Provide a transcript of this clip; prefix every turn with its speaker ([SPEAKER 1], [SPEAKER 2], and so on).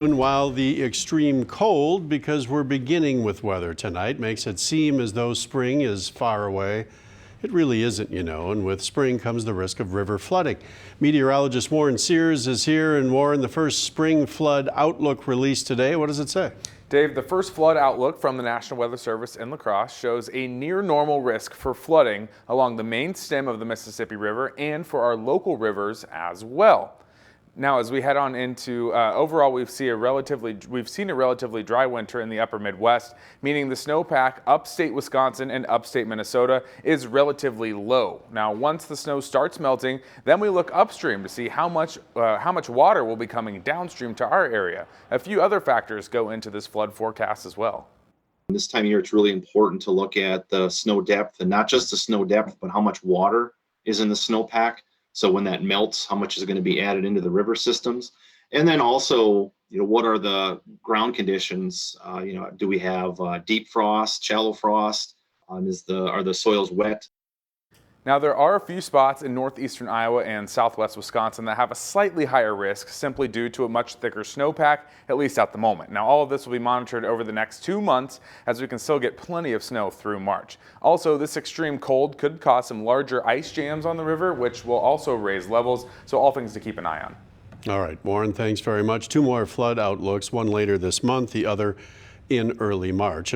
[SPEAKER 1] While the extreme cold, because we're beginning with weather tonight, makes it seem as though spring is far away. It really isn't, and with spring comes the risk of river flooding. Meteorologist Warren Sears is here, and Warren, the first spring flood outlook released today. What does it say?
[SPEAKER 2] Dave, the first flood outlook from the National Weather Service in La Crosse shows a near normal risk for flooding along the main stem of the Mississippi River and for our local rivers as well. Now, as we head on into overall, we've seen a relatively dry winter in the upper Midwest, meaning the snowpack upstate Wisconsin and upstate Minnesota is relatively low. Now, once the snow starts melting, then we look upstream to see how much water will be coming downstream to our area. A few other factors go into this flood forecast as well.
[SPEAKER 3] This time of year, it's really important to look at the snow depth, and not just the snow depth, but how much water is in the snowpack. So when that melts, how much is going to be added into the river systems? And then also, what are the ground conditions? Do we have deep frost, shallow frost? Are the soils wet?
[SPEAKER 2] Now, there are a few spots in northeastern Iowa and southwest Wisconsin that have a slightly higher risk simply due to a much thicker snowpack, at least at the moment. Now, all of this will be monitored over the next 2 months as we can still get plenty of snow through March. Also, this extreme cold could cause some larger ice jams on the river, which will also raise levels, so all things to keep an eye on.
[SPEAKER 1] All right, Warren, thanks very much. 2 more flood outlooks, one later this month, the other in early March.